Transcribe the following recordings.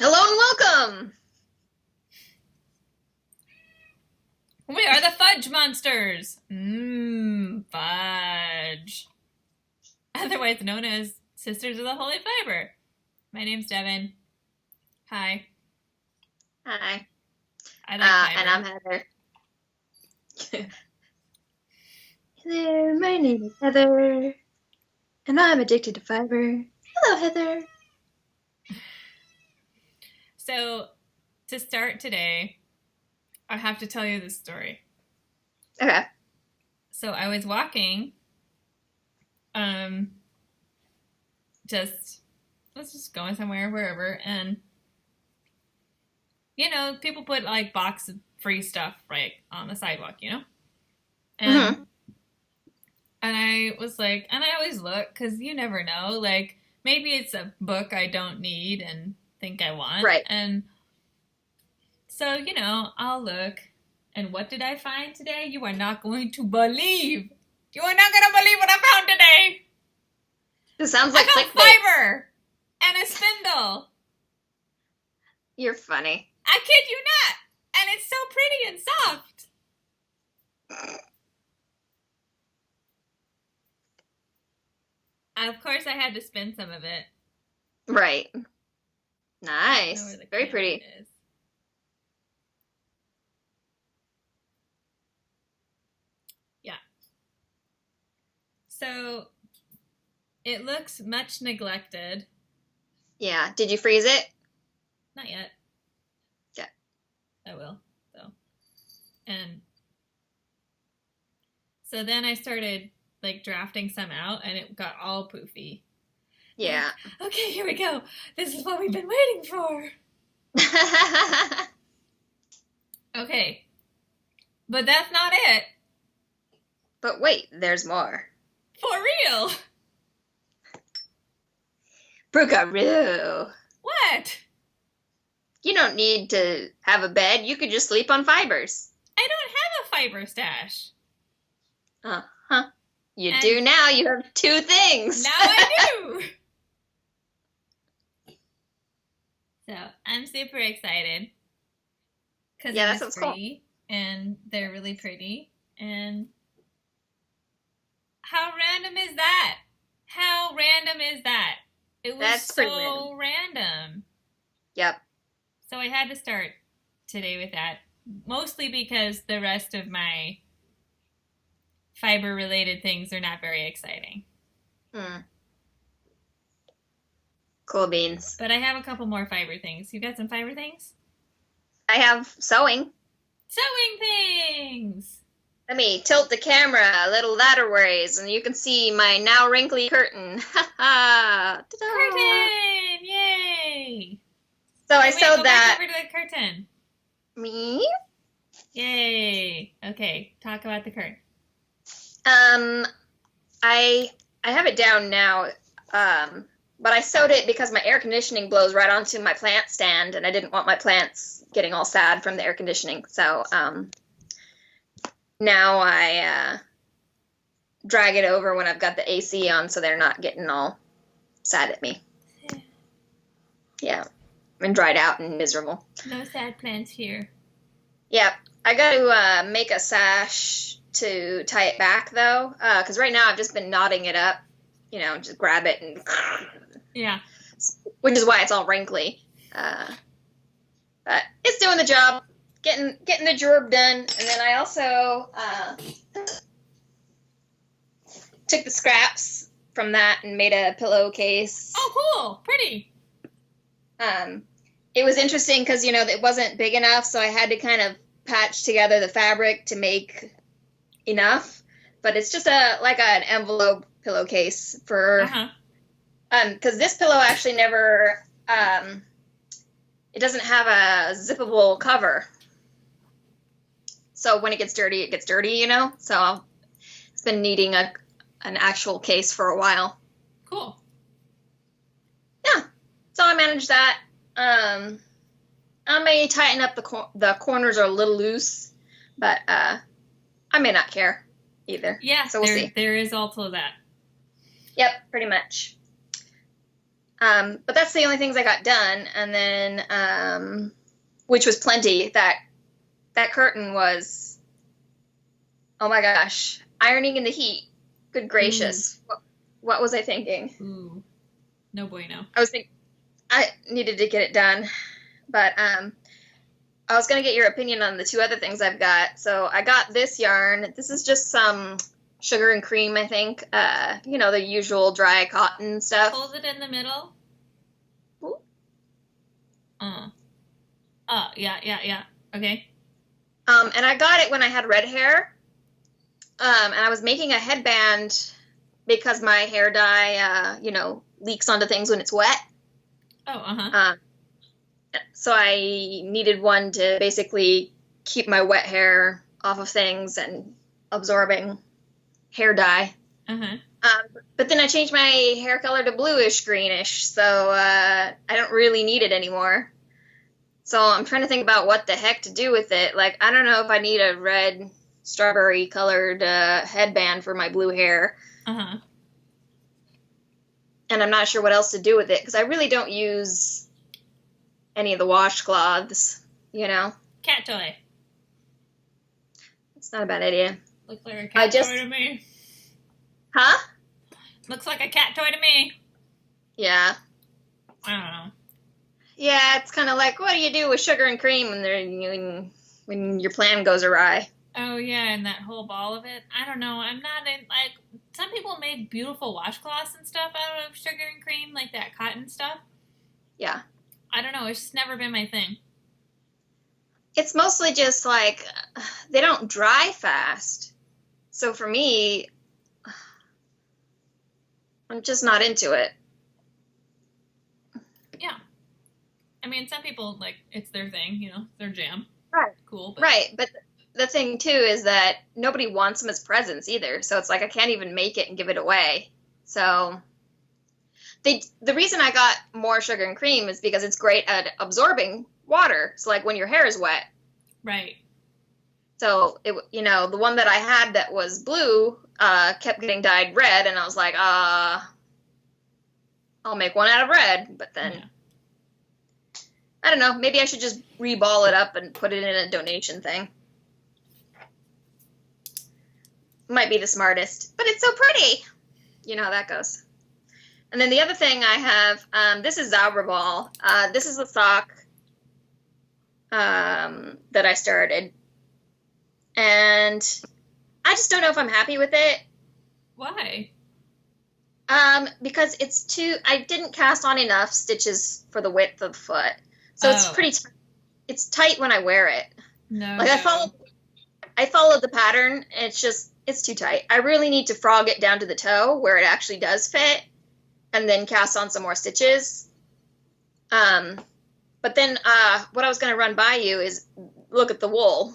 Hello and welcome! We are the Fudge Monsters! Fudge. Otherwise known as Sisters of the Holy Fiber. My name's Devin. Hi. Hi. I like fiber. And I'm Heather. Hello, my name is Heather. And I'm addicted to fiber. Hello, Heather. So, to start today, I have to tell you this story. Okay. So, I was walking, just going somewhere, wherever, and, people put, like, box of free stuff, right, on the sidewalk, And, and I was like, and I always look, because you never know, like, maybe it's a book I don't need and think I want. Right. And so, I'll look. And what did I find today? You are not going to believe. You are not going to believe what I found today. This sounds like I found fiber and a spindle. You're funny. I kid you not. And it's so pretty and soft. Of course, I had to spin some of it. Right. Nice. Very pretty. Is. Yeah. So, it looks much neglected. Yeah. Did you freeze it? Not yet. Yeah. I will, though. And so then I started, like, drafting some out, and it got all poofy. Yeah. Like, okay, here we go. This is what we've been waiting for. Okay. But that's not it. But wait, there's more. For real. Brookaroo. What? You don't need to have a bed. You could just sleep on fibers. I don't have a fiber stash. Uh-huh. You do now. You have two things. Now I do. So, I'm super excited. Because yeah, it that was sounds free, and they're really pretty. And how random is that? How random is that? It was so random. Yep. So I had to start today with that. Mostly because the rest of my fiber-related things are not very exciting. Cool beans. But I have a couple more fiber things. You got some fiber things? I have sewing. Sewing things! Let me tilt the camera a little that ways, and you can see my now wrinkly curtain. Ha ha! Curtain! Yay! So I sewed that. Go back over to the curtain. Me? Yay! Okay, talk about the curtain. I have it down now. But I sewed it because my air conditioning blows right onto my plant stand, and I didn't want my plants getting all sad from the air conditioning. So now I drag it over when I've got the AC on, so they're not getting all sad at me. Yeah, I'm dried out and miserable. No sad plants here. Yeah, I got to make a sash to tie it back, though, because right now I've just been knotting it up. Just grab it and... Yeah. Which is why it's all wrinkly. But it's doing the job, getting the job done. And then I also took the scraps from that and made a pillowcase. Oh, cool. Pretty. It was interesting because, it wasn't big enough, so I had to kind of patch together the fabric to make enough. But it's just like an envelope pillowcase for... because this pillow actually never, it doesn't have a zippable cover. So when it gets dirty, So it's been needing an actual case for a while. Cool. Yeah. So I managed that. I may tighten up the corners are a little loose, but I may not care either. Yeah, so we'll see. There is also that. Yep, pretty much. But that's the only things I got done. And then, which was plenty. That curtain was, oh my gosh, ironing in the heat. Good gracious. What was I thinking? Ooh, no bueno. I was thinking I needed to get it done. But I was going to get your opinion on the two other things I've got. So I got this yarn. This is just some sugar and cream, I think. The usual dry cotton stuff. Hold it in the middle. Ooh. Yeah. Okay. And I got it when I had red hair. And I was making a headband because my hair dye, leaks onto things when it's wet. Oh, So I needed one to basically keep my wet hair off of things and absorbing hair dye. But then I changed my hair color to bluish greenish, so I don't really need it anymore. So I'm trying to think about what the heck to do with it. Like, I don't know if I need a red strawberry colored headband for my blue hair. And I'm not sure what else to do with it because I really don't use any of the washcloths, Cat toy. It's not a bad idea. Looks like a cat toy to me. Huh? Looks like a cat toy to me. Yeah. I don't know. Yeah, it's kind of like, what do you do with sugar and cream when your plan goes awry? Oh, yeah, and that whole ball of it. I don't know. I'm not in, some people make beautiful washcloths and stuff out of sugar and cream, like that cotton stuff. Yeah. I don't know. It's just never been my thing. It's mostly just like, they don't dry fast. So for me, I'm just not into it. Yeah. I mean, some people, it's their thing, their jam. Right. Cool. But... Right, but the thing, too, is that nobody wants them as presents either. So it's like I can't even make it and give it away. So the reason I got more sugar and cream is because it's great at absorbing water. So, like, when your hair is wet. Right. So, the one that I had that was blue kept getting dyed red, and I was like, I'll make one out of red. But then, I don't know, maybe I should just reball it up and put it in a donation thing. Might be the smartest, but it's so pretty. You know how that goes. And then the other thing I have, this is Zauberball. This is a sock that I started. And I just don't know if I'm happy with it. Why? Because I didn't cast on enough stitches for the width of the foot. So it's pretty, it's tight when I wear it. No. I followed the pattern, and it's too tight. I really need to frog it down to the toe where it actually does fit, and then cast on some more stitches. But then what I was going to run by you is look at the wool,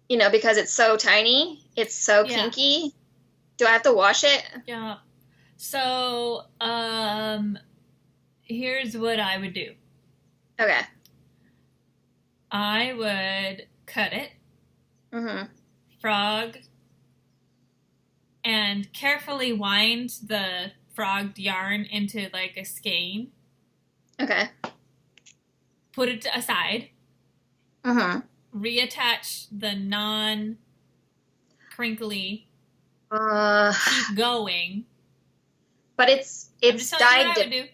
because it's so tiny. It's so kinky. Do I have to wash it? Yeah. So here's what I would do. Okay. I would cut it, frog, and carefully wind the frogged yarn into a skein. Okay. Put it aside. Reattach the non-crinkly. Keep going. But it's dyed. What I would do.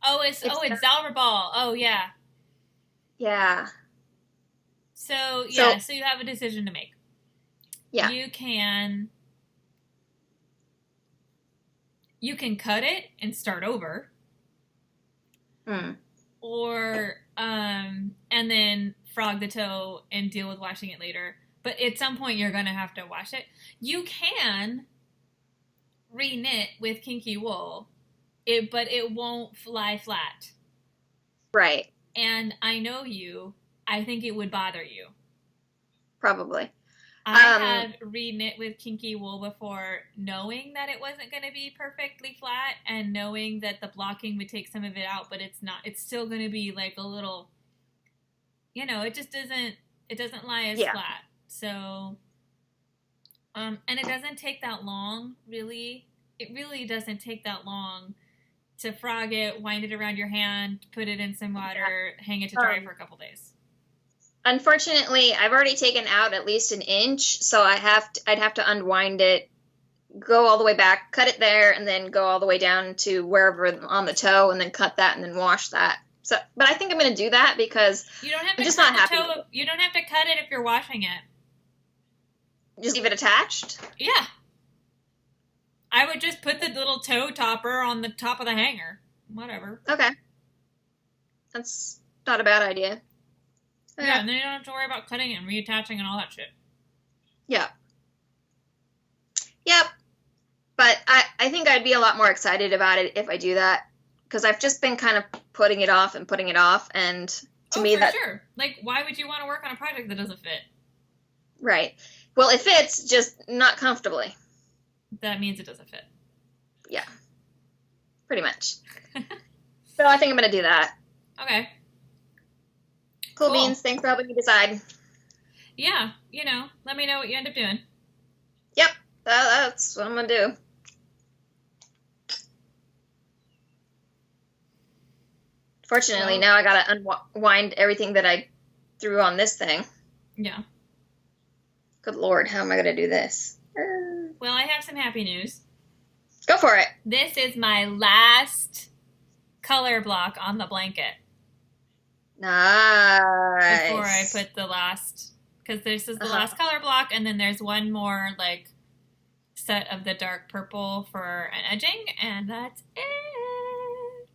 Oh, it's Zauberball. Oh, yeah. Yeah. So you have a decision to make. Yeah. You can cut it and start over. Or and then frog the toe and deal with washing it later. But at some point you're gonna have to wash it. You can re-knit with kinky wool, but it won't lie flat. Right. And I know you. I think it would bother you. Probably. I have re-knit with kinky wool before, knowing that it wasn't going to be perfectly flat and knowing that the blocking would take some of it out, but it's not. It's still going to be a little, it just doesn't lie as flat. So, and it doesn't take that long, really. It really doesn't take that long to frog it, wind it around your hand, put it in some water, hang it to dry for a couple days. Unfortunately, I've already taken out at least an inch, so I'd have to unwind it, go all the way back, cut it there, and then go all the way down to wherever on the toe, and then cut that and then wash that. So, but I think I'm going to do that because you don't have to I'm just cut not the happy. toe. You don't have to cut it if you're washing it. Just leave it attached? Yeah. I would just put the little toe topper on the top of the hanger. Whatever. Okay. That's not a bad idea. Yeah, and then you don't have to worry about cutting it and reattaching and all that shit. Yeah. Yep. But I think I'd be a lot more excited about it if I do that. Because I've just been kind of putting it off. And to me that... sure. Like, why would you want to work on a project that doesn't fit? Right. Well, it fits, just not comfortably. That means it doesn't fit. Yeah. Pretty much. So I think I'm going to do that. Okay. Cool beans. Thanks for helping me decide. Yeah. Let me know what you end up doing. Yep. That's what I'm going to do. Fortunately, now I got to unwind everything that I threw on this thing. Yeah. Good Lord, how am I going to do this? Well, I have some happy news. Go for it. This is my last color block on the blanket. Nice. Before I put the last, because this is the last color block, and then there's one more, like, set of the dark purple for an edging, and that's it.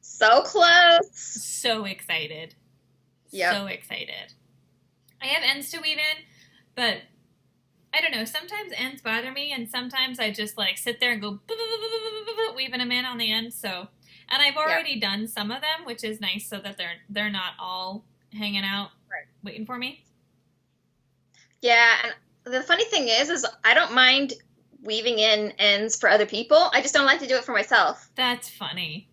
So close. So excited. Yep. So excited. I have ends to weave in, but I don't know. Sometimes ends bother me, and sometimes I just like sit there and go weaving them in on the end. So, and I've already done some of them, which is nice, so that they're not all hanging out waiting for me. Yeah, and the funny thing is I don't mind weaving in ends for other people. I just don't like to do it for myself. That's funny.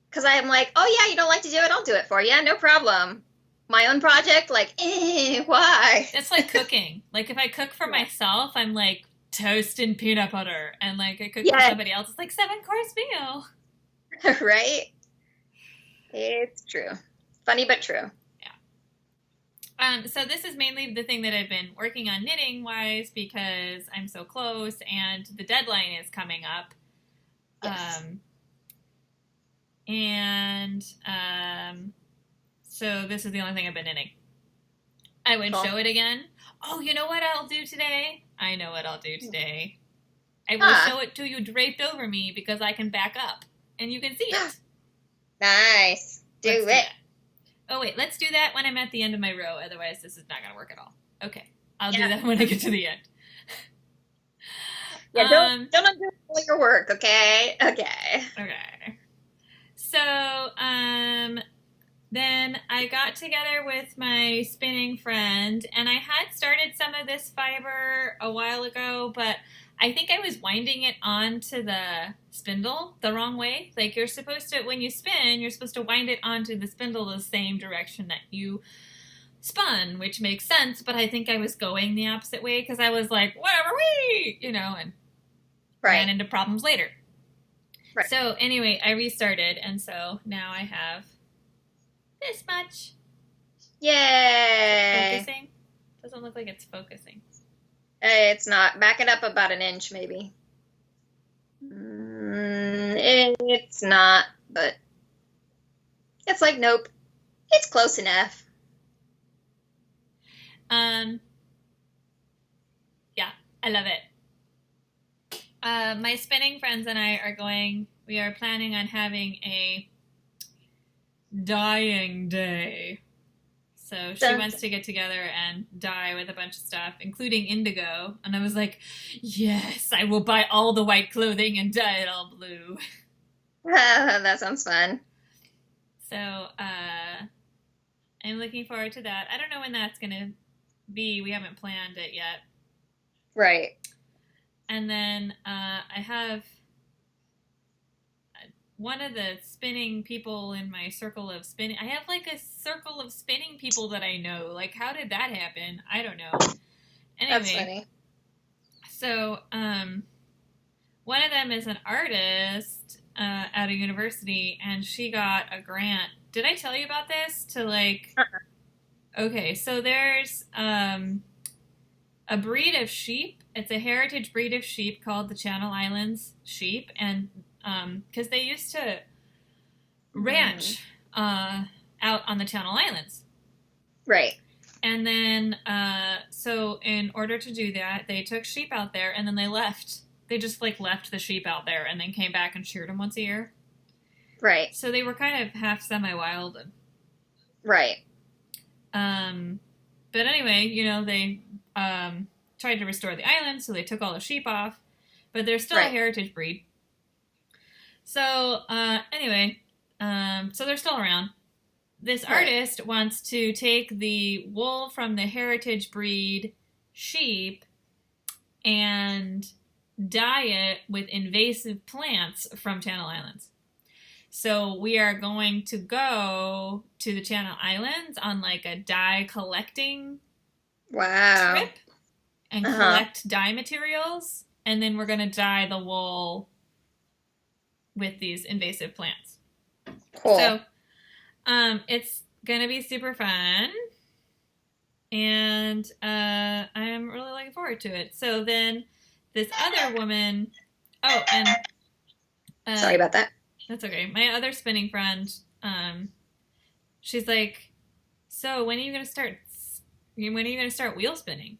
Because I'm like, oh yeah, you don't like to do it? I'll do it for you. No problem. My own project, like, why? It's like cooking. Like, if I cook for myself, I'm like toasting peanut butter. And like, I cook for somebody else, it's like 7-course meal. Right? It's true. Funny but true. Yeah. So this is mainly the thing that I've been working on knitting-wise because I'm so close and the deadline is coming up. Yes. So this is the only thing I've been knitting. I would show it again. Oh, you know what I'll do today? I know what I'll do today. I will show it to you draped over me because I can back up and you can see it. Nice. Do it. Oh, wait. Let's do that when I'm at the end of my row. Otherwise, this is not going to work at all. Okay. I'll do that when I get to the end. Yeah, don't undo all your work, okay? Okay. So, then I got together with my spinning friend, and I had started some of this fiber a while ago, but I think I was winding it onto the spindle the wrong way. Like, you're supposed to, when you spin, you're supposed to wind it onto the spindle the same direction that you spun, which makes sense, but I think I was going the opposite way because I was like, whatever, and ran into problems later. Right. So, anyway, I restarted, and so now I have this much. Yay! Focusing? Doesn't look like it's focusing. It's not. Back it up about an inch, maybe. It's not, but it's like, nope. It's close enough. Yeah, I love it. My spinning friends and I we are planning on having a dyeing day. So she wants to get together and dye with a bunch of stuff, including indigo. And I was like, yes, I will buy all the white clothing and dye it all blue. That sounds fun. So I'm looking forward to that. I don't know when that's going to be. We haven't planned it yet. Right. And then I have one of the spinning people in my circle of spinning. I have like a circle of spinning people that I know. Like, how did that happen? I don't know. Anyway, that's funny. So one of them is an artist, at a university, and she got a grant. Did I tell you about this? To like, okay, so there's a breed of sheep. It's a heritage breed of sheep called the Channel Islands sheep, and because they used to ranch out on the Channel Islands. Right. And then, so in order to do that, they took sheep out there, and then they left. They just, like, left the sheep out there and then came back and sheared them once a year. Right. So they were kind of half semi-wild. Right. But anyway, you know, they tried to restore the island, so they took all the sheep off. But they're still a heritage breed. So, anyway, so they're still around. This artist wants to take the wool from the heritage breed sheep and dye it with invasive plants from Channel Islands. So we are going to go to the Channel Islands on like a dye collecting trip and collect dye materials, and then we're going to dye the wool with these invasive plants. Cool. So it's going to be super fun, and I'm really looking forward to it. So then this other woman, sorry about that. That's okay. My other spinning friend, she's like, so when are you going to start wheel spinning?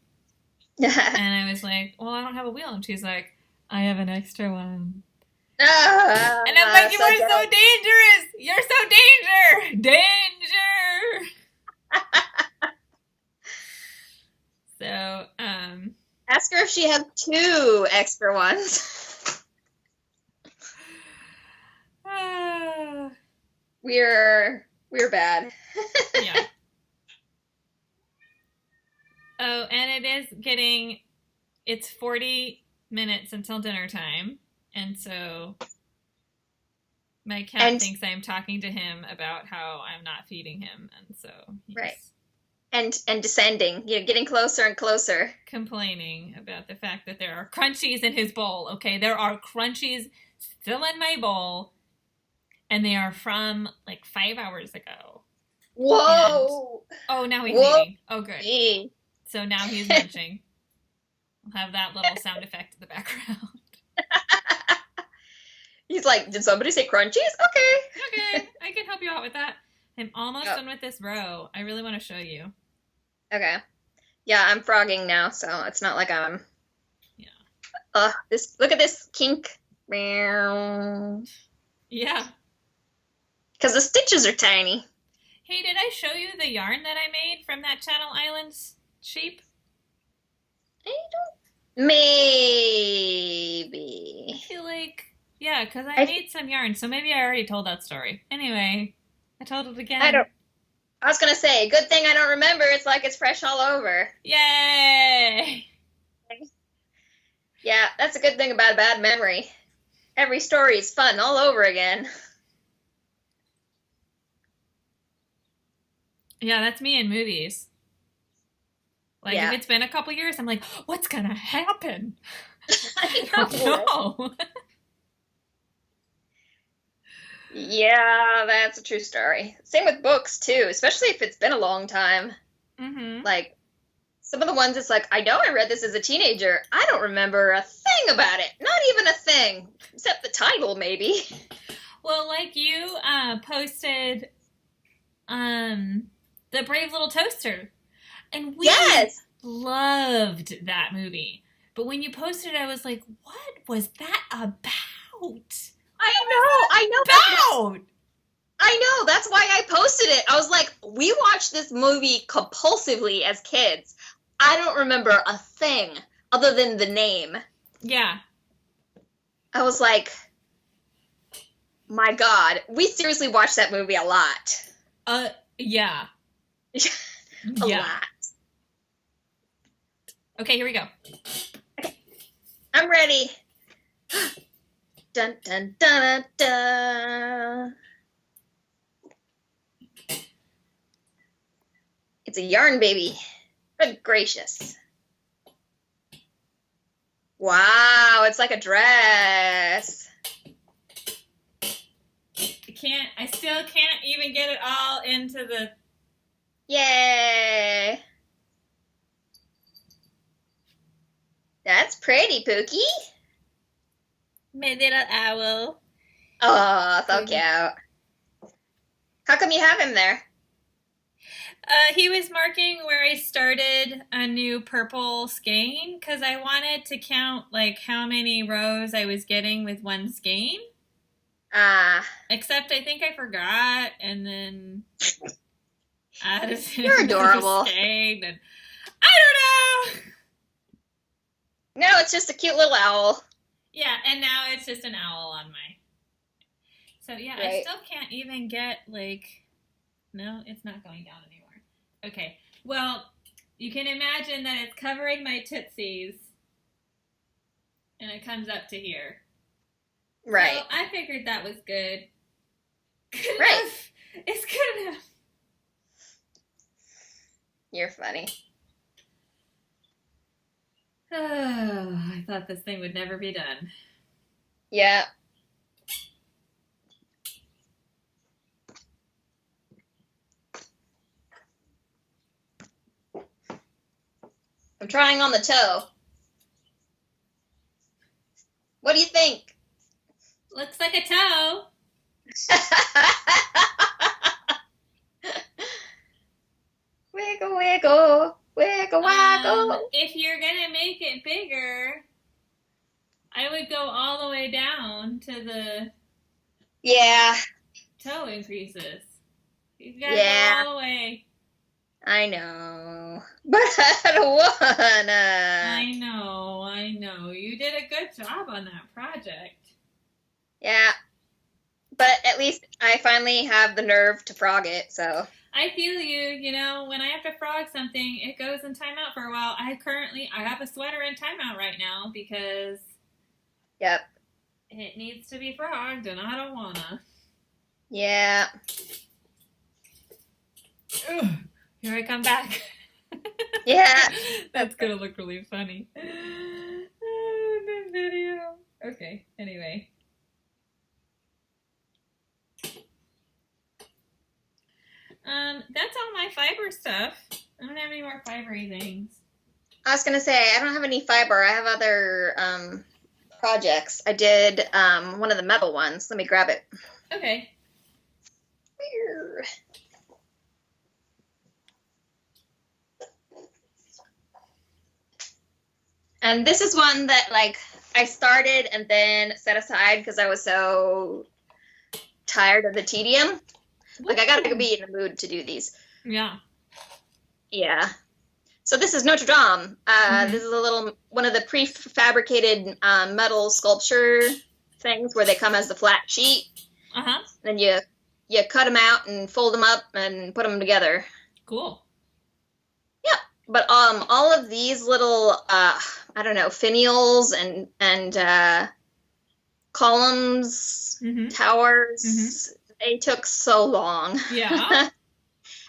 And I was like, well, I don't have a wheel. And she's like, I have an extra one. And I'm like, you are so dangerous. You're so danger. So, ask her if she has 2 extra ones. We're bad. Yeah. Oh, and it's 40 minutes until dinner time. And so my cat thinks I'm talking to him about how I'm not feeding him. And so he's and descending, you know, getting closer and closer. Complaining about the fact that there are crunchies in his bowl. Okay, there are crunchies still in my bowl. And they are from like 5 hours ago. Whoa! And, now he's eating. Oh, good. So now he's munching. I'll have that little sound effect in the background. He's like, did somebody say crunchies? Okay, I can help you out with that. I'm almost done with this row. I really want to show you. Okay. Yeah, I'm frogging now, so it's not like I'm... Yeah. Look at this kink. Yeah. Because the stitches are tiny. Hey, did I show you the yarn that I made from that Channel Islands sheep? Maybe. I feel like, yeah, because I made some yarn, so maybe I already told that story. Anyway, I told it again. I was going to say, good thing I don't remember. It's like it's fresh all over. Yay! Yeah, that's a good thing about a bad memory. Every story is fun all over again. Yeah, that's me in movies. Like, if it's been a couple years, I'm like, what's going to happen? I don't know. Yeah, that's a true story. Same with books, too, especially if it's been a long time. Mm-hmm. Like, some of the ones, it's like, I know I read this as a teenager. I don't remember a thing about it. Not even a thing. Except the title, maybe. Well, like you posted The Brave Little Toaster. And we loved that movie. But when you posted it, I was like, what was that about? I know. That's why I posted it. I was like, we watched this movie compulsively as kids. I don't remember a thing other than the name. Yeah. I was like, my God, we seriously watched that movie a lot. Yeah. a lot. Okay, here we go. Okay. I'm ready. Dun, dun, dun, dun, dun. It's a yarn baby. Good gracious. Wow, it's like a dress. still can't even get it all into the... Yay! That's pretty, Pookie. My little owl. Oh, so cute. How come you have him there? He was marking where I started a new purple skein because I wanted to count like how many rows I was getting with one skein. Except I think I forgot and then added You're adorable. Skein and I don't know. No, it's just a cute little owl. Yeah, and now it's just an owl on my... So yeah, right. I still can't even get like... No, it's not going down anymore. Okay, well, you can imagine that it's covering my tootsies and it comes up to here. Right. So I figured that was good. Good right. enough. It's good enough. You're funny. Oh, I thought this thing would never be done. Yeah. I'm trying on the toe. What do you think? Looks like a toe. Wiggle, wiggle, wiggle, waggle. If you're going to make it bigger, I would go all the way down to the toe increases. You've got to go all the way. I know. But I don't wanna. I know. You did a good job on that project. Yeah. But at least I finally have the nerve to frog it, so. I feel you. You know, when I have to frog something, it goes in timeout for a while. I have a sweater in timeout right now because... Yep. It needs to be frogged, and I don't wanna. Yeah. Ugh. Here I come back. Yeah. That's gonna look really funny. The video. Okay, anyway. That's all my fiber stuff. I don't have any more fibery things. I was gonna say, I don't have any fiber. I have other projects. I did one of the metal ones. Let me grab it. Okay. Here. And this is one that, like, I started and then set aside because I was so tired of the tedium. Like, I gotta be in the mood to do these. Yeah. Yeah. So this is Notre Dame. This is one of the prefabricated metal sculpture things where they come as the flat sheet. Uh-huh. Then you cut them out and fold them up and put them together. Cool. Yeah. But all of these little I don't know, finials and columns, towers, they took so long. Yeah.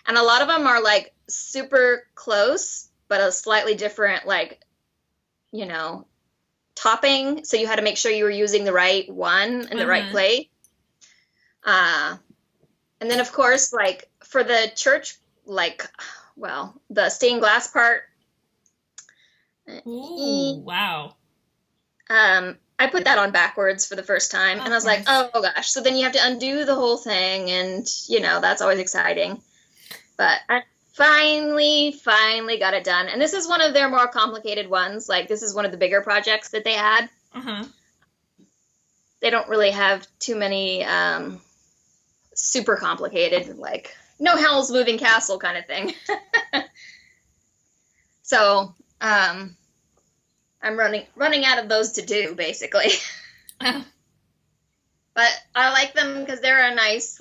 And a lot of them are like super close, but a slightly different, like, you know, topping. So you had to make sure you were using the right one in the right place. And then, of course, like for the church, like, well, the stained glass part. Ooh, wow. I put that on backwards for the first time, and I was like, oh gosh. So then you have to undo the whole thing, and, you know, that's always exciting. But I finally got it done. And this is one of their more complicated ones. Like, this is one of the bigger projects that they had. They don't really have too many super complicated, like, no Howl's Moving Castle kind of thing. So, I'm running out of those to do, basically. But I like them because they're a nice,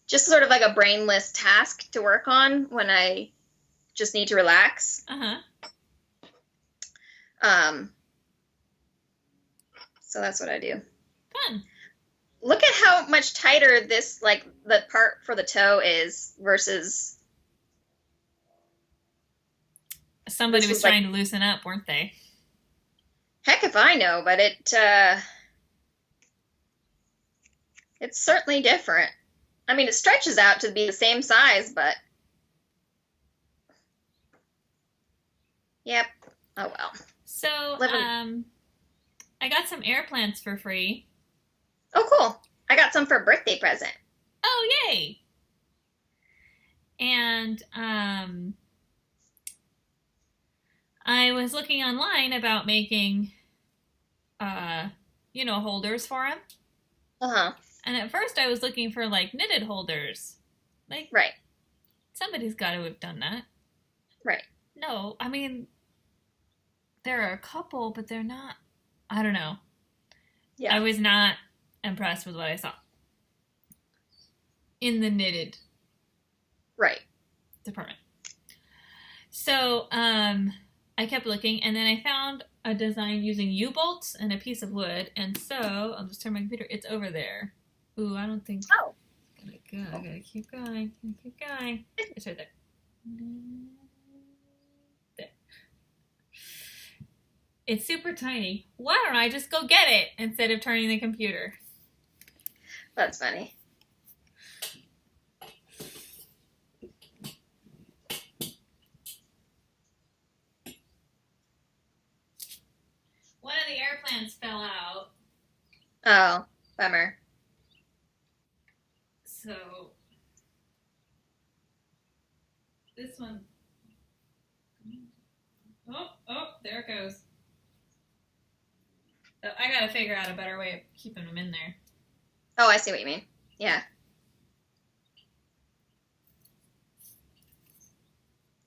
just sort of like a brainless task to work on when I just need to relax. So that's what I do. Fun. Look at how much tighter this, like, the part for the toe is versus... Somebody was trying to loosen up, weren't they? Heck if I know, but it, It's certainly different. I mean, it stretches out to be the same size, but yep. Oh well. So, I got some air plants for free. Oh, cool. I got some for a birthday present. Oh, yay! And I was looking online about making, holders for them. Uh-huh. And at first I was looking for, like, knitted holders. Like, right. Somebody's got to have done that. Right. No, I mean, there are a couple, but they're not, I don't know. Yeah. I was not impressed with what I saw in the knitted department. So, I kept looking, and then I found a design using U-bolts and a piece of wood, and so I'll just turn my computer. It's over there. Ooh, I don't think. Oh. I gotta keep going. It's right there. There. It's super tiny. Why don't I just go get it instead of turning the computer? That's funny. One of the air plants fell out. Oh, bummer. So, this one. Oh, there it goes. Oh, I gotta figure out a better way of keeping them in there. Oh, I see what you mean. Yeah.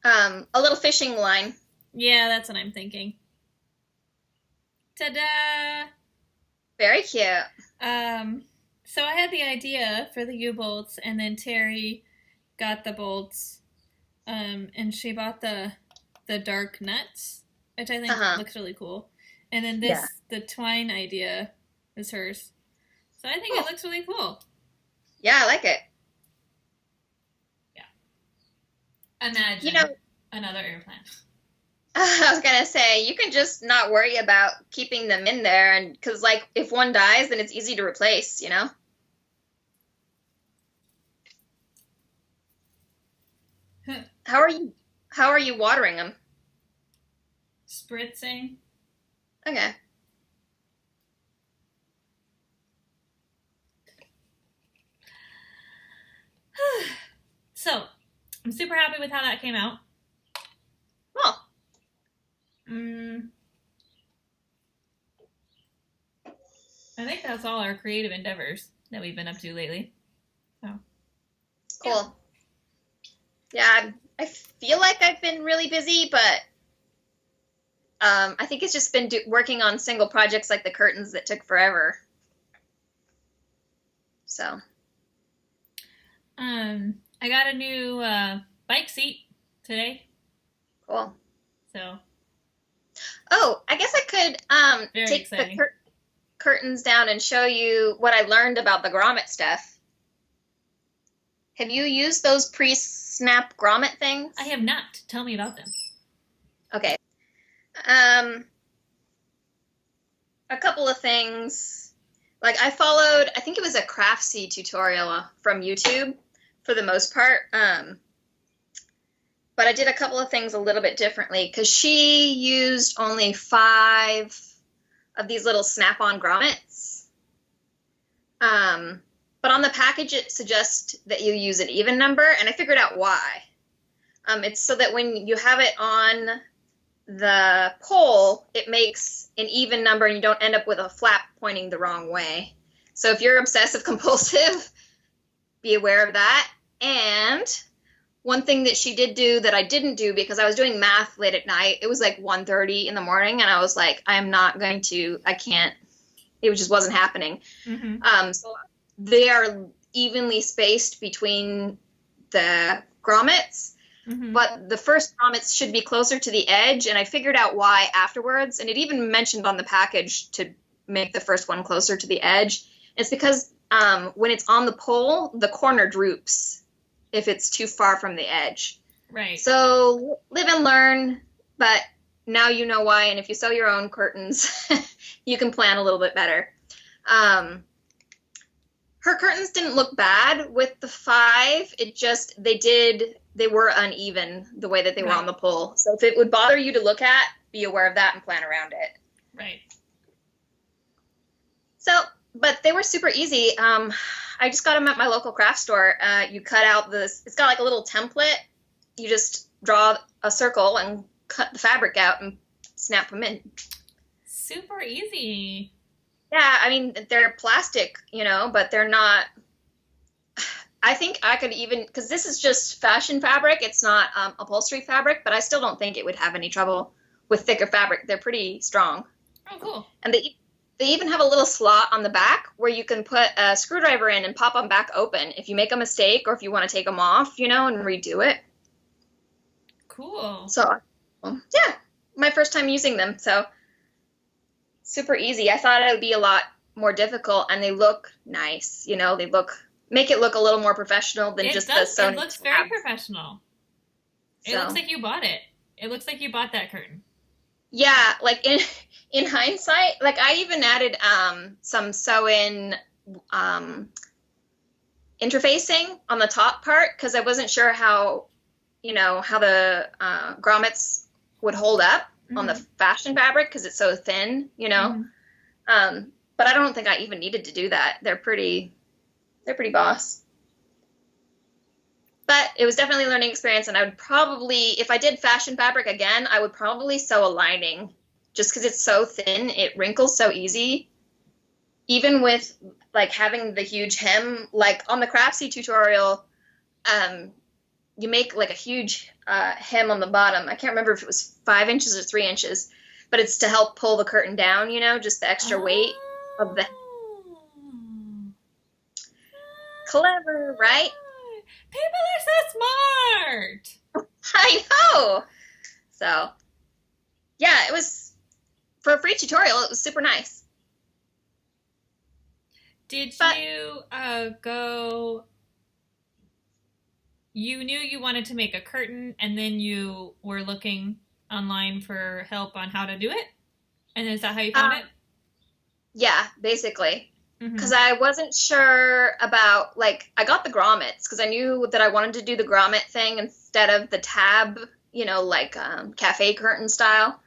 A little fishing line. Yeah, that's what I'm thinking. Ta-da! Very cute. So I had the idea for the U-bolts, and then Terry got the bolts, and she bought the dark nuts, which I think looks really cool. And then the twine idea is hers. So I think it looks really cool. Yeah, I like it. Yeah. Imagine another air plant. I was going to say, you can just not worry about keeping them in there, and because, like, if one dies, then it's easy to replace, you know? How are you watering them? Spritzing. Okay. So, I'm super happy with how that came out. Cool. I think that's all our creative endeavors that we've been up to lately. So. Cool. Yeah, I feel like I've been really busy, but I think it's just been working on single projects like the curtains that took forever. So. I got a new bike seat today. Cool. So. Oh, I guess I could take the curtains down and show you what I learned about the grommet stuff. Have you used those pre-snap grommet things? I have not. Tell me about them. Okay. A couple of things. Like, I followed, I think it was a Craftsy tutorial from YouTube for the most part. But I did a couple of things a little bit differently because she used only 5 of these little snap-on grommets. But on the package, it suggests that you use an even number, and I figured out why. It's so that when you have it on the pole, it makes an even number and you don't end up with a flap pointing the wrong way. So if you're obsessive compulsive, be aware of that. And one thing that she did do that I didn't do because I was doing math late at night, it was like 1:30 in the morning, and I was like, I can't, it just wasn't happening. Mm-hmm. So they are evenly spaced between the grommets. Mm-hmm. But the first grommets should be closer to the edge, and I figured out why afterwards. And it even mentioned on the package to make the first one closer to the edge. It's because when it's on the pole, the corner droops if it's too far from the edge. Right. So live and learn, but now you know why. And if you sew your own curtains, you can plan a little bit better. her curtains didn't look bad with the 5. It just, they were uneven the way that they were on the pole. So if it would bother you to look at, be aware of that and plan around it. Right. So, but they were super easy. I just got them at my local craft store. You cut out it's got like a little template. You just draw a circle and cut the fabric out and snap them in. Super easy. Yeah, I mean, they're plastic, but they're not, I think I could even, because this is just fashion fabric, it's not upholstery fabric, but I still don't think it would have any trouble with thicker fabric. They're pretty strong. Oh, cool. And they even have a little slot on the back where you can put a screwdriver in and pop them back open if you make a mistake or if you want to take them off, and redo it. Cool. So, yeah, my first time using them, so super easy. I thought it would be a lot more difficult, and they look nice. They make it look a little more professional than just the sewing. It looks very professional. It looks like you bought it. It looks like you bought that curtain. Yeah, like in hindsight, like I even added some sew-in interfacing on the top part because I wasn't sure how the grommets would hold up on the fashion fabric because it's so thin, but I don't think I even needed to do that. They're pretty boss. But it was definitely a learning experience, and I would probably, if I did fashion fabric again, I would probably sew a lining just because it's so thin. It wrinkles so easy. Even with, like, having the huge hem, like, on the Craftsy tutorial, you make, like, a huge hem on the bottom. I can't remember if it was 5 inches or 3 inches, but it's to help pull the curtain down, just the extra weight of the... Clever, right? People are so smart. I know. So, yeah, it was, for a free tutorial, it was super nice. You knew you wanted to make a curtain, and then you were looking online for help on how to do it? And is that how you found it? Yeah, basically. Because I wasn't sure about, like, I got the grommets because I knew that I wanted to do the grommet thing instead of the tab, like cafe curtain style.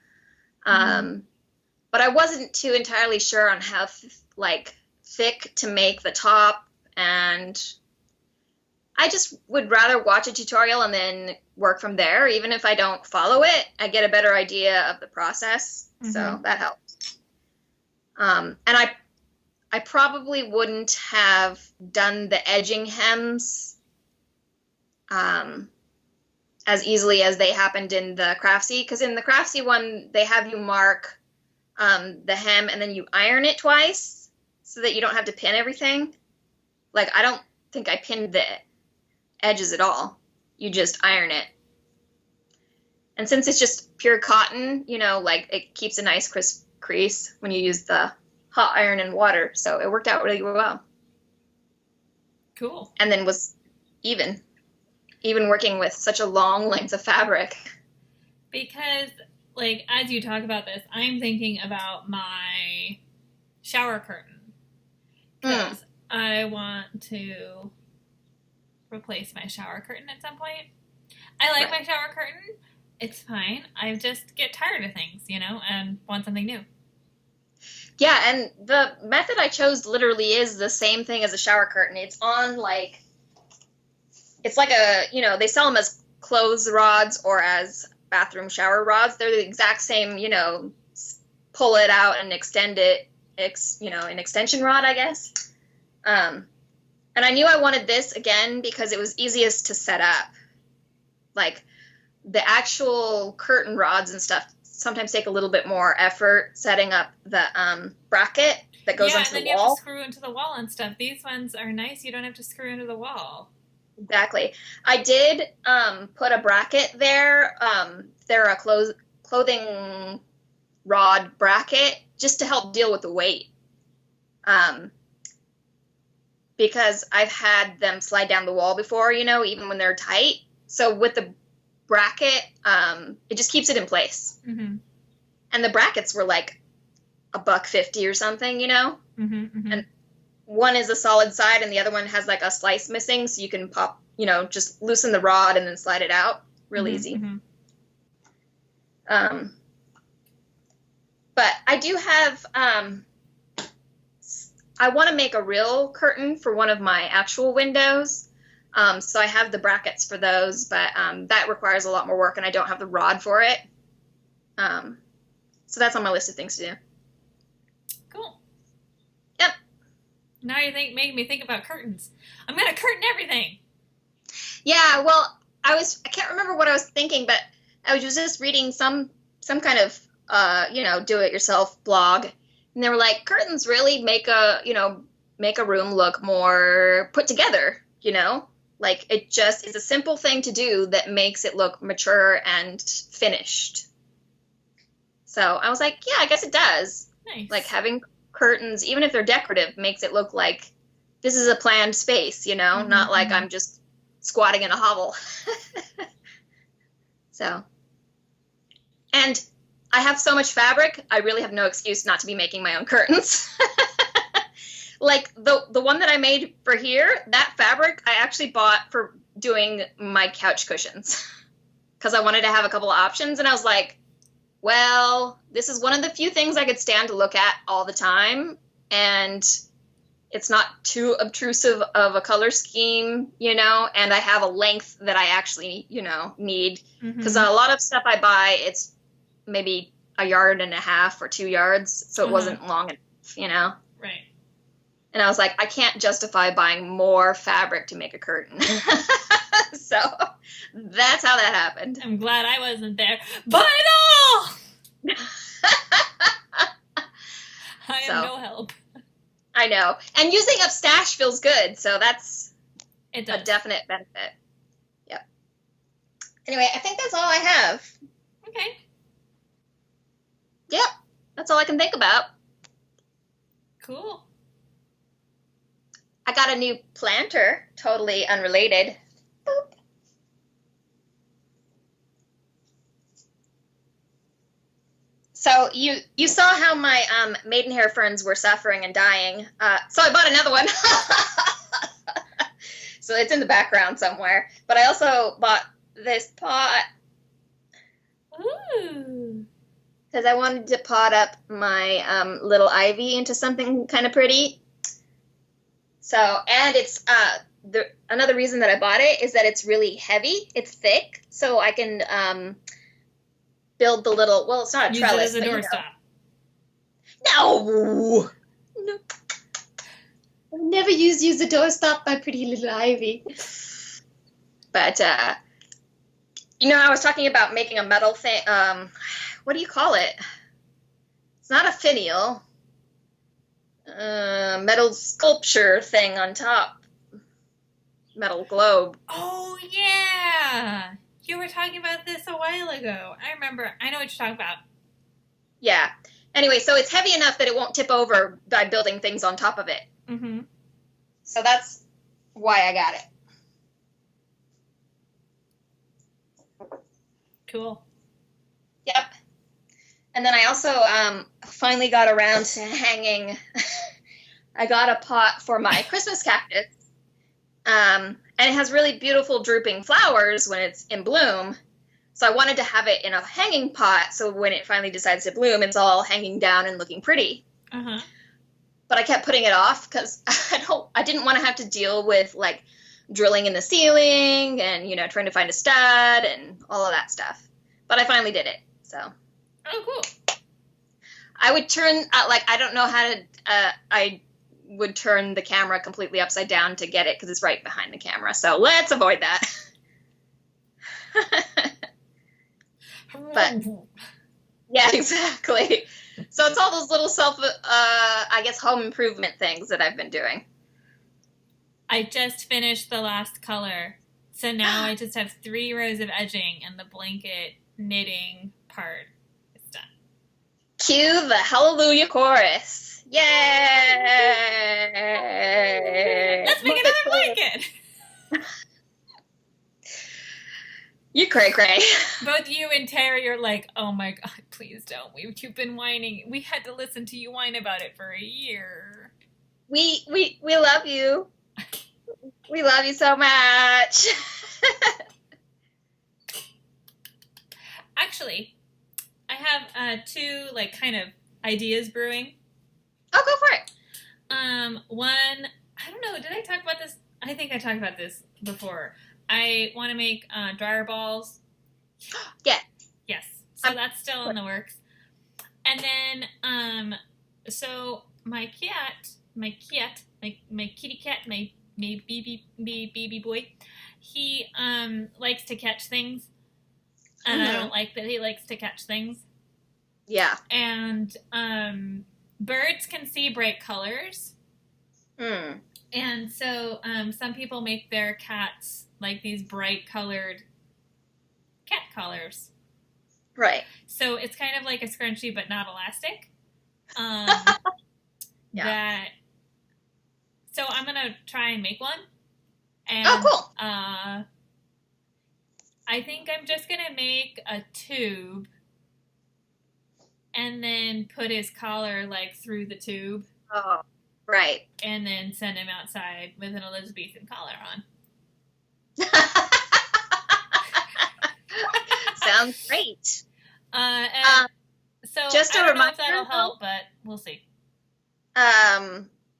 But I wasn't too entirely sure on how, thick to make the top, and I just would rather watch a tutorial and then work from there. Even if I don't follow it, I get a better idea of the process, so that helps. And I probably wouldn't have done the edging hems as easily as they happened in the Craftsy, because in the Craftsy one, they have you mark the hem and then you iron it twice so that you don't have to pin everything. Like, I don't think I pinned the edges at all. You just iron it. And since it's just pure cotton, it keeps a nice crisp crease when you use the hot iron and water, so it worked out really well. Cool. And then was even working with such a long length of fabric. Because, like, as you talk about this, I'm thinking about my shower curtain. Because I want to replace my shower curtain at some point. I like my shower curtain. It's fine. I just get tired of things, and want something new. Yeah, and the method I chose literally is the same thing as a shower curtain. It's on, it's like they sell them as clothes rods or as bathroom shower rods. They're the exact same, pull it out and extend it, an extension rod, I guess. And I knew I wanted this, again, because it was easiest to set up. Like, the actual curtain rods and stuff sometimes take a little bit more effort setting up the bracket that goes onto the wall. Yeah, and then you have to screw into the wall and stuff. These ones are nice. You don't have to screw into the wall. Exactly. I did put a bracket there. They're a clothing rod bracket just to help deal with the weight. Because I've had them slide down the wall before, even when they're tight. So with the bracket, it just keeps it in place. And the brackets were like $1.50 or something, and one is a solid side and the other one has like a slice missing, so you can pop, just loosen the rod and then slide it out. Real easy. Mm-hmm. But I do have, I want to make a real curtain for one of my actual windows. So I have the brackets for those, but that requires a lot more work and I don't have the rod for it. So that's on my list of things to do. Cool. Yep. Now you making me think about curtains. I'm going to curtain everything. Yeah, well, I can't remember what I was thinking, but I was just reading some kind of, do-it-yourself blog, and they were like, curtains really make a room look more put together, Like, it's a simple thing to do that makes it look mature and finished. So I was like, yeah, I guess it does. Nice. Like, having curtains, even if they're decorative, makes it look like this is a planned space, not like I'm just squatting in a hovel. So, and I have so much fabric, I really have no excuse not to be making my own curtains. Like the one that I made for here, that fabric I actually bought for doing my couch cushions because I wanted to have a couple of options. And I was like, well, this is one of the few things I could stand to look at all the time. And it's not too obtrusive of a color scheme, and I have a length that I actually, need. Because a lot of stuff I buy, it's maybe 1.5 yards or 2 yards. So it wasn't long enough, Right. And I was like, I can't justify buying more fabric to make a curtain. So that's how that happened. I'm glad I wasn't there. Buy it all! I am no help. I know. And using up stash feels good, so that's a definite benefit. Yep. Anyway, I think that's all I have. Okay. Yep. That's all I can think about. Cool. I got a new planter, totally unrelated. Boop. So you saw how my maidenhair ferns were suffering and dying. So I bought another one. So it's in the background somewhere. But I also bought this pot. Ooh. Because I wanted to pot up my little ivy into something kind of pretty. So, and it's, another reason that I bought it is that it's really heavy. It's thick, so I can build the little, well, it's not a trellis. Use it as a doorstop. No! I'll never use a doorstop, my pretty little ivy. But, I was talking about making a metal thing, what do you call it? It's not a finial. Metal sculpture thing on top. Metal globe. Oh, yeah! You were talking about this a while ago. I remember. I know what you're talking about. Yeah. Anyway, so it's heavy enough that it won't tip over by building things on top of it. Mm-hmm. So that's why I got it. Cool. Yep. And then I also finally got around to hanging. I got a pot for my Christmas cactus. And it has really beautiful drooping flowers when it's in bloom. So I wanted to have it in a hanging pot so when it finally decides to bloom, it's all hanging down and looking pretty. Uh-huh. But I kept putting it off because I didn't want to have to deal with like drilling in the ceiling and, trying to find a stud and all of that stuff. But I finally did it. So. Oh, cool. I would turn, I don't know how to, I would turn the camera completely upside down to get it because it's right behind the camera. So let's avoid that. But, yeah, exactly. So it's all those little home improvement things that I've been doing. I just finished the last color. So now I just have 3 rows of edging and the blanket knitting part is done. Cue the Hallelujah chorus. Yay! Let's make another blanket! You cray-cray. Both you and Terry are like, oh my god, please don't. You've been whining. We had to listen to you whine about it for a year. We love you. We love you so much. Actually, I have two like kind of ideas brewing. Oh, go for it. One, I don't know, did I talk about this? I think I talked about this before. I want to make dryer balls. Yeah. Yes. So that's still in the works. And then, so my kitty cat, my baby boy, he likes to catch things, and I don't like that he likes to catch things. Yeah. And birds can see bright colors. And so some people make their cats like these bright colored cat collars. Right. So it's kind of like a scrunchie, but not elastic. Yeah. So I'm going to try and make one. And, cool. I think I'm just going to make a tube and then put his collar like through the tube. Oh, right. And then send him outside with an Elizabethan collar on. Sounds great. So just I don't know if reminder, that'll help, but we'll see.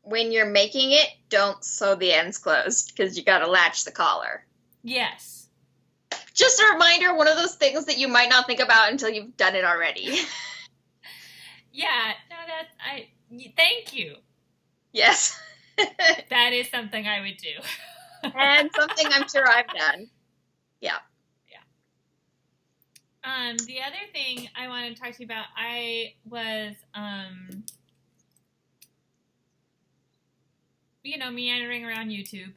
When you're making it, don't sew the ends closed because you got to latch the collar. Yes. Just a reminder, one of those things that you might not think about until you've done it already. Yeah. No, thank you. Yes. That is something I would do. And something I'm sure I've done. Yeah. The other thing I wanted to talk to you about, I was, meandering around YouTube,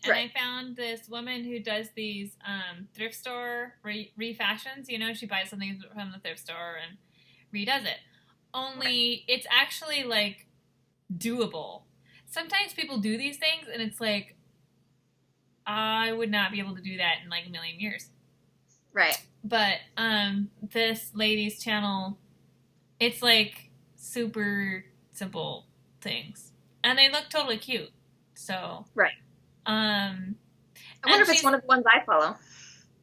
and I found this woman who does these thrift store refashions. She buys something from the thrift store and redoes it. Only it's actually like doable. Sometimes people do these things, and it's like, I would not be able to do that in like a million years. Right. But this lady's channel, it's like super simple things, and they look totally cute. So right. I wonder if it's one of the ones I follow.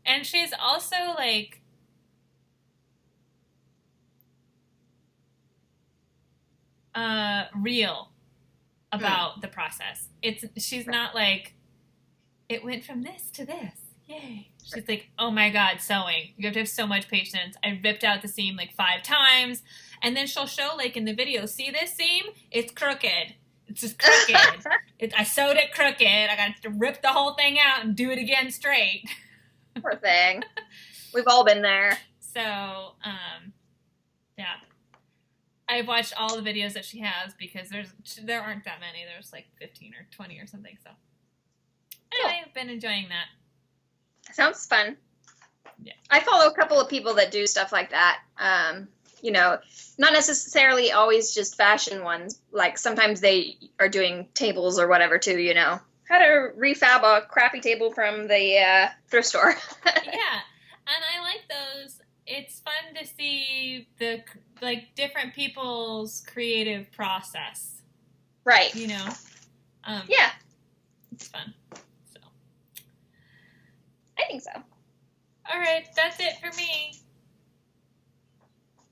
And she's also like real about the process. She's not like, it went from this to this. Yay. She's like, oh my God, sewing. You have to have so much patience. I ripped out the seam like 5 times. And then she'll show like in the video, see this seam? It's crooked. It's just crooked. I sewed it crooked. I got to rip the whole thing out and do it again straight. Poor thing. We've all been there. So, yeah. I've watched all the videos that she has because there aren't that many. There's like 15 or 20 or something. So, anyway, I've been enjoying that. Sounds fun. Yeah. I follow a couple of people that do stuff like that. Not necessarily always just fashion ones. Like sometimes they are doing tables or whatever too, How to refab a crappy table from the thrift store. Yeah. And I like those. It's fun to see the different people's creative process. Right. Yeah. It's fun. So. I think so. All right, that's it for me.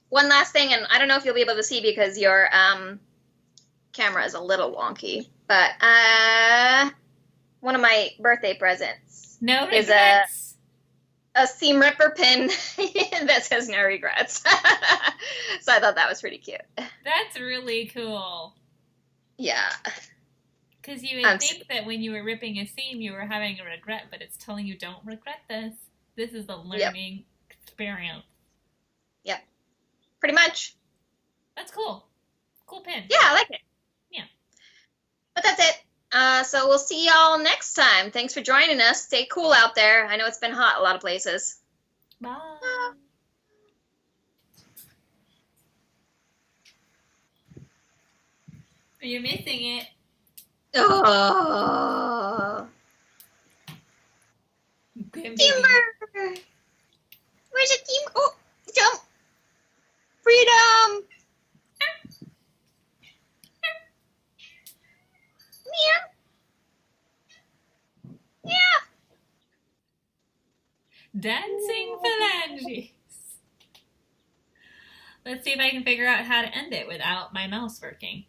One last thing, and I don't know if you'll be able to see because your camera is a little wonky, but one of my birthday presents is a seam ripper pin that says no regrets. So I thought that was pretty cute. That's really cool. Yeah. Because you would think that when you were ripping a seam, you were having a regret, but it's telling you don't regret this. This is a learning experience. Yep. Pretty much. That's cool. Cool pin. Yeah, I like it. Yeah. But that's it. So we'll see y'all next time. Thanks for joining us. Stay cool out there. I know it's been hot a lot of places. Bye. You're missing it. Oh. Teamwork. Where's the team? Oh, jump. Freedom. Dancing phalanges. Let's see if I can figure out how to end it without my mouse working.